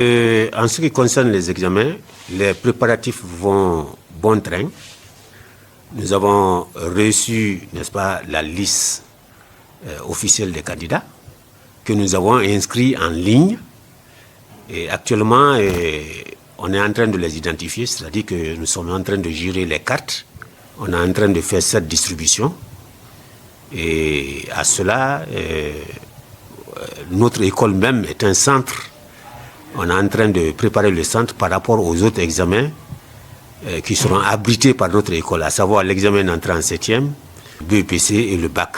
En ce qui concerne les examens, les préparatifs vont bon train. Nous avons reçu, n'est-ce pas, la liste officielle des candidats que nous avons inscrits en ligne. Et actuellement, on est en train de les identifier, c'est-à-dire que nous sommes en train de gérer les cartes. On est en train de faire cette distribution. Et à cela, notre école même est un centre. On est en train de préparer le centre par rapport aux autres examens qui seront abrités par notre école, à savoir l'examen d'entrée en 7e, BEPC et le bac.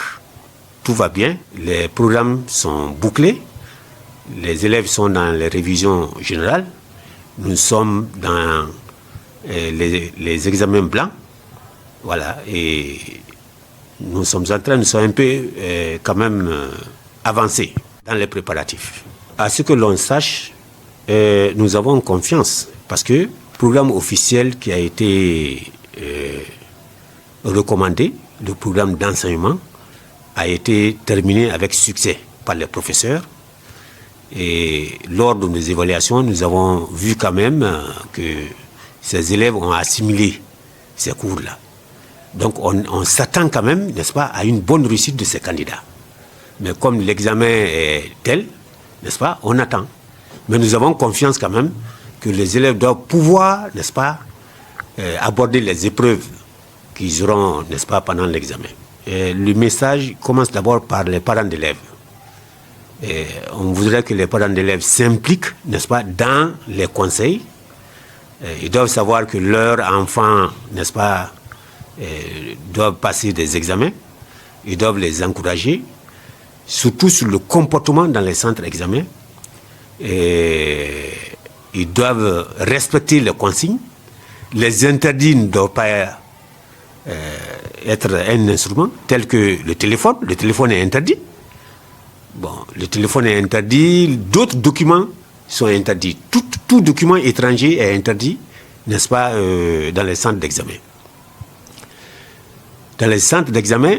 Tout va bien, les programmes sont bouclés, les élèves sont dans les révisions générales, nous sommes dans les examens blancs, voilà, et nous sommes un peu quand même avancés dans les préparatifs. À ce que l'on sache, nous avons confiance parce que le programme officiel qui a été recommandé, le programme d'enseignement, a été terminé avec succès par les professeurs. Et lors de nos évaluations, nous avons vu quand même que ces élèves ont assimilé ces cours-là. Donc on s'attend quand même, n'est-ce pas, à une bonne réussite de ces candidats. Mais comme l'examen est tel, n'est-ce pas, on attend. Mais nous avons confiance quand même que les élèves doivent pouvoir, n'est-ce pas, aborder les épreuves qu'ils auront, n'est-ce pas, pendant l'examen. Et le message commence d'abord par les parents d'élèves. Et on voudrait que les parents d'élèves s'impliquent, n'est-ce pas, dans les conseils. Ils doivent savoir que leurs enfants, n'est-ce pas, doivent passer des examens. Ils doivent les encourager, surtout sur le comportement dans les centres d'examen. Et ils doivent respecter les consignes. Les interdits ne doivent pas être un instrument tel que le téléphone. Le téléphone est interdit. Bon, le téléphone est interdit. D'autres documents sont interdits. Tout document étranger est interdit, n'est-ce pas, dans les centres d'examen. Dans les centres d'examen,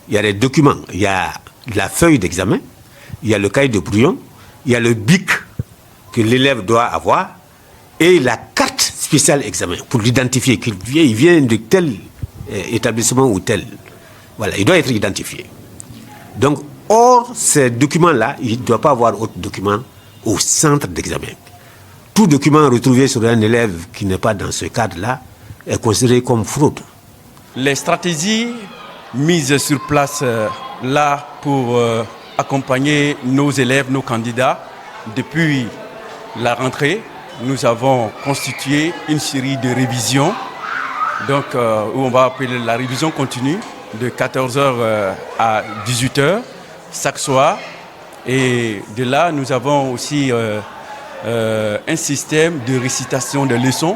il y a des documents. Il y a la feuille d'examen, il y a le cahier de brouillon, il y a le bic que l'élève doit avoir et la carte spéciale examen pour l'identifier, qu'il vient de tel établissement ou tel. Voilà, il doit être identifié. Donc, hors ces documents-là, il ne doit pas avoir autre document au centre d'examen. Tout document retrouvé sur un élève qui n'est pas dans ce cadre-là est considéré comme fraude. Les stratégies mises sur place là pour accompagner nos élèves, nos candidats, depuis la rentrée, nous avons constitué une série de révisions, donc, où on va appeler la révision continue de 14h à 18h chaque soir. Et de là, nous avons aussi un système de récitation de leçons,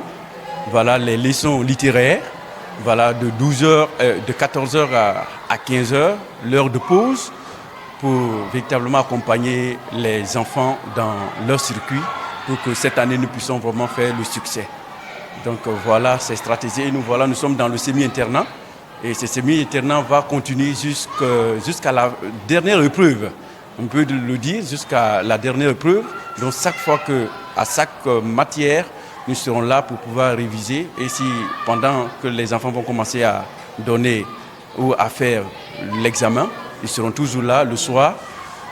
voilà, les leçons littéraires, voilà, de 14h à 15h, l'heure de pause, pour véritablement accompagner les enfants dans leur circuit pour que cette année nous puissions vraiment faire le succès. Donc voilà ces stratégies. Et nous sommes dans le semi-internat et ce semi-internat va continuer jusqu'à la dernière épreuve. On peut le dire, jusqu'à la dernière épreuve. Donc chaque fois à chaque matière, nous serons là pour pouvoir réviser. Et si pendant que les enfants vont commencer à donner ou à faire l'examen, ils seront toujours là le soir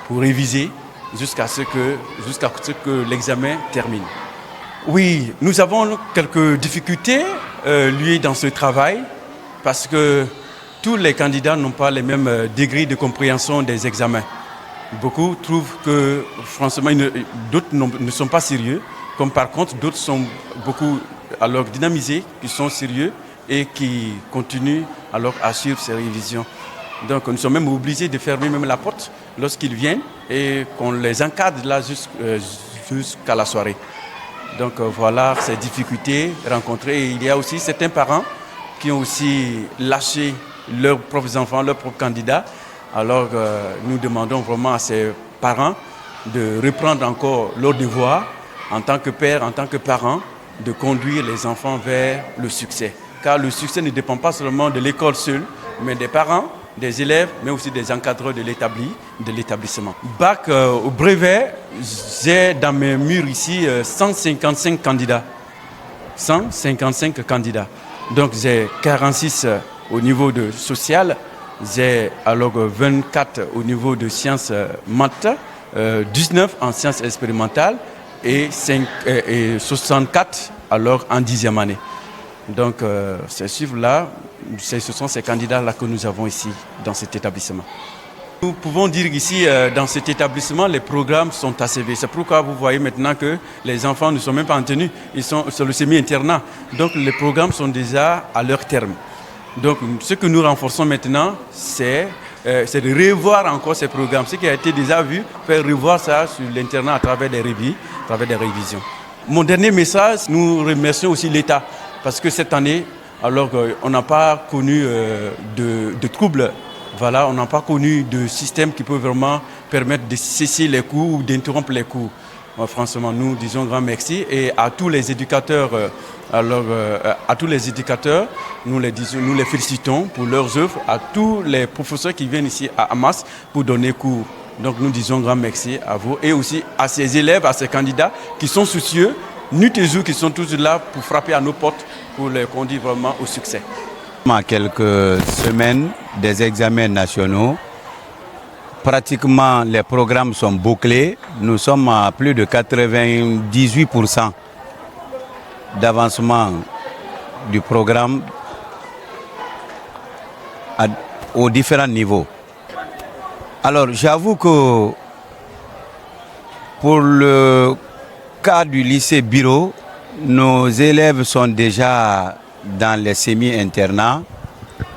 pour réviser jusqu'à ce que l'examen termine. Oui, nous avons quelques difficultés liées dans ce travail parce que tous les candidats n'ont pas les mêmes degrés de compréhension des examens. Beaucoup trouvent que, franchement, d'autres ne sont pas sérieux, comme par contre d'autres sont beaucoup alors dynamisés, qui sont sérieux et qui continuent alors à suivre ces révisions. Donc nous sommes même obligés de fermer même la porte lorsqu'ils viennent et qu'on les encadre là jusqu'à la soirée. Donc voilà ces difficultés rencontrées. Et il y a aussi certains parents qui ont aussi lâché leurs propres enfants, leurs propres candidats. Alors nous demandons vraiment à ces parents de reprendre encore leurs devoirs en tant que père, en tant que parent, de conduire les enfants vers le succès. Car le succès ne dépend pas seulement de l'école seule, mais des parents des élèves, mais aussi des encadreurs de l'établissement. Bac au brevet, j'ai dans mes murs ici 155 candidats. 155 candidats. Donc j'ai 46 au niveau de social, j'ai alors 24 au niveau de sciences maths, 19 en sciences expérimentales et 64 alors en 10e année. Donc ces chiffres-là, ce sont ces candidats-là que nous avons ici dans cet établissement. Nous pouvons dire qu'ici, dans cet établissement, les programmes sont achevés. C'est pourquoi vous voyez maintenant que les enfants ne sont même pas en tenue, ils sont sur le semi-internat. Donc les programmes sont déjà à leur terme. Donc ce que nous renforçons maintenant, c'est de revoir encore ces programmes. Ce qui a été déjà vu, faire revoir ça sur l'internat à travers des révisions. Mon dernier message, nous remercions aussi l'État. Parce que cette année, alors on n'a pas connu de troubles. Voilà, on n'a pas connu de système qui peut vraiment permettre de cesser les cours ou d'interrompre les cours. Franchement, nous disons grand merci et à tous les éducateurs, nous les félicitons pour leurs œuvres, à tous les professeurs qui viennent ici à Hamas pour donner cours. Donc nous disons grand merci à vous et aussi à ces élèves, à ces candidats qui sont soucieux, nuit et jour, qui sont tous là pour frapper à nos portes, pour les conduire vraiment au succès. À quelques semaines des examens nationaux, pratiquement les programmes sont bouclés. Nous sommes à plus de 98% d'avancement du programme aux différents niveaux. Alors j'avoue que pour le cas du lycée Biro, nos élèves sont déjà dans les semi-internats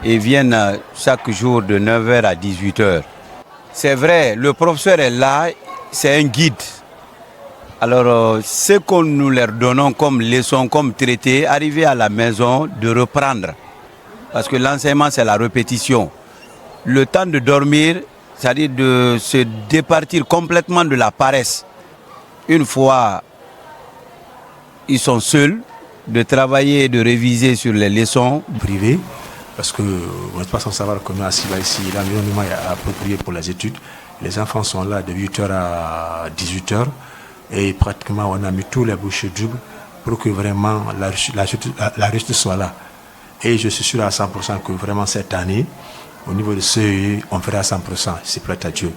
et viennent chaque jour de 9h à 18h. C'est vrai, le professeur est là, c'est un guide. Alors, ce que nous leur donnons comme leçon, comme traité, arriver à la maison, de reprendre. Parce que l'enseignement, c'est la répétition. Le temps de dormir, c'est-à-dire de se départir complètement de la paresse. Une fois ils sont seuls, de travailler et de réviser sur les leçons privées, parce que on n'est pas sans savoir que nous, ici, l'environnement est approprié pour les études. Les enfants sont là de 8h à 18h et pratiquement on a mis tous les bouchées doubles pour que vraiment la réussite soit là. Et je suis sûr à 100% que vraiment cette année, au niveau de CE, on fera à 100%, c'est prêt à Dieu.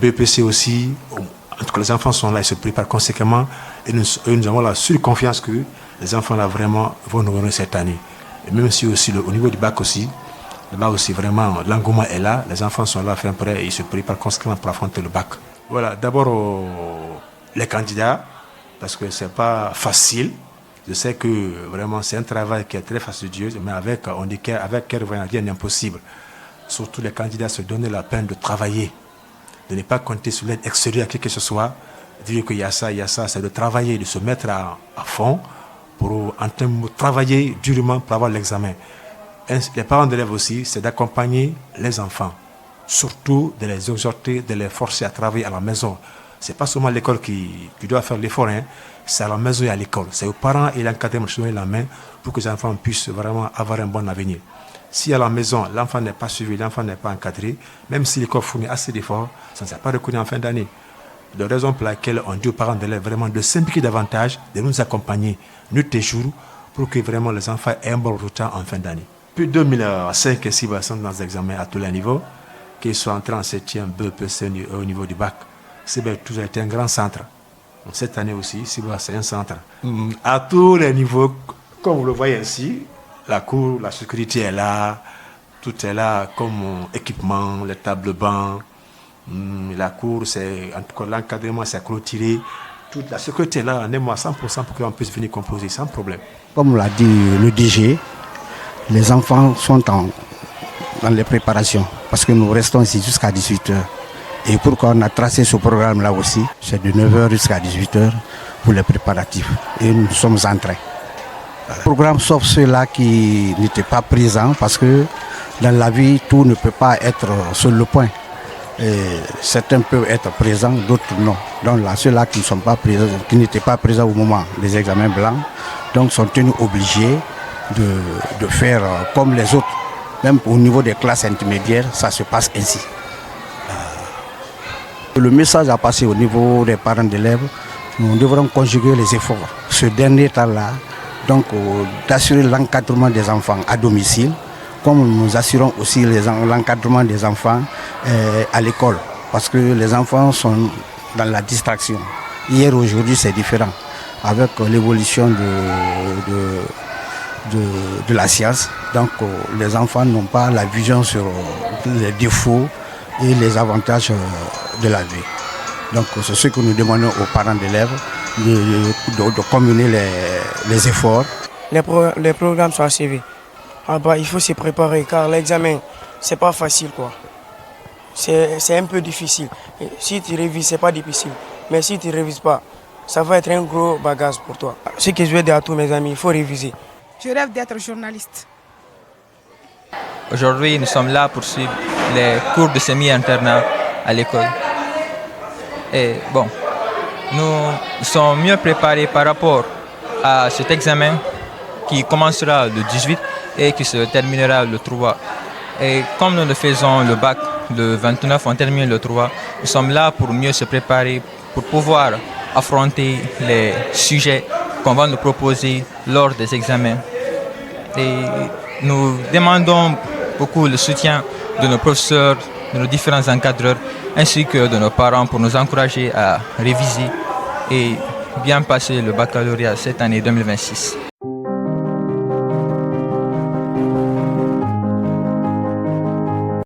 BPC aussi, en tout cas les enfants sont là, ils se préparent conséquemment et nous avons la seule confiance que les enfants là vraiment vont nous revenir cette année. Et même si aussi au niveau du bac aussi, le bac aussi vraiment, l'engouement est là, les enfants sont là, fin prêt et ils se préparent conséquemment pour affronter le bac. Voilà, d'abord les candidats, parce que c'est pas facile. Je sais que vraiment c'est un travail qui est très fastidieux, mais on dit qu'avec rien n'est impossible. Surtout les candidats se donner la peine de travailler, de ne pas compter sur l'aide extérieure à qui que ce soit, dire qu'il y a ça, c'est de travailler, de se mettre à fond pour travailler durement pour avoir l'examen. Les parents d'élèves aussi, c'est d'accompagner les enfants, surtout de les exhorter, de les forcer à travailler à la maison. C'est pas seulement l'école qui doit faire l'effort, hein. C'est à la maison et à l'école. C'est aux parents et l'encadrement qui se donnent la main pour que les enfants puissent vraiment avoir un bon avenir. Si à la maison, l'enfant n'est pas suivi, l'enfant n'est pas encadré, même si l'école fournit assez d'efforts, ça ne sera pas reconnu en fin d'année. De raison pour laquelle on dit aux parents d'élèves vraiment de s'impliquer davantage, de nous accompagner nuit et jour pour que vraiment les enfants aient un bon résultat en fin d'année. Puis 2005 et 6 sont dans les examens à tous les niveaux, qu'ils soient entrés en 7e, BPC au niveau du bac. Siba a toujours été un grand centre. Cette année aussi, Siba c'est un centre. À tous les niveaux, comme vous le voyez ici, la cour, la sécurité est là, tout est là comme équipement, les tables bancs, la cour, c'est, en tout cas l'encadrement, c'est clôturé. Toute la sécurité est là, on est à 100% pour qu'on puisse venir composer sans problème. Comme l'a dit le DG, les enfants sont dans les préparations parce que nous restons ici jusqu'à 18h. Et pourquoi on a tracé ce programme-là aussi, c'est de 9h jusqu'à 18h pour les préparatifs. Et nous sommes en train. Le programme sauf ceux-là qui n'étaient pas présents parce que dans la vie, tout ne peut pas être sur le point. Et certains peuvent être présents, d'autres non. Donc là, ceux-là qui ne sont pas présents, qui n'étaient pas présents au moment des examens blancs, donc sont tenus obligés de faire comme les autres Même au niveau des classes intermédiaires, ça se passe ainsi. Le message à passer au niveau des parents d'élèves, nous devrons conjuguer les efforts. Ce dernier temps-là, donc d'assurer l'encadrement des enfants à domicile, comme nous assurons aussi l'encadrement des enfants à l'école, parce que les enfants sont dans la distraction. Hier, aujourd'hui, c'est différent. Avec l'évolution de la science, donc les enfants n'ont pas la vision sur les défauts et les avantages de la vie. Donc c'est ce que nous demandons aux parents d'élèves, de combiner les efforts. Les programmes sont achevés. Ah bah, il faut se préparer car l'examen, c'est pas facile quoi. C'est un peu difficile. Et si tu révises, c'est pas difficile. Mais si tu ne révises pas, ça va être un gros bagage pour toi. Ce que je vais dire à tous mes amis, il faut réviser. Je rêve d'être journaliste. Aujourd'hui, nous sommes là pour suivre les cours de semi-internat à l'école. Et bon, nous sommes mieux préparés par rapport à cet examen qui commencera le 18 et qui se terminera le 3. Et comme nous le faisons le bac le 29, on termine le 3, nous sommes là pour mieux se préparer, pour pouvoir affronter les sujets qu'on va nous proposer lors des examens. Et nous demandons beaucoup le soutien de nos professeurs, de nos différents encadreurs, ainsi que de nos parents pour nous encourager à réviser et bien passer le baccalauréat cette année 2026.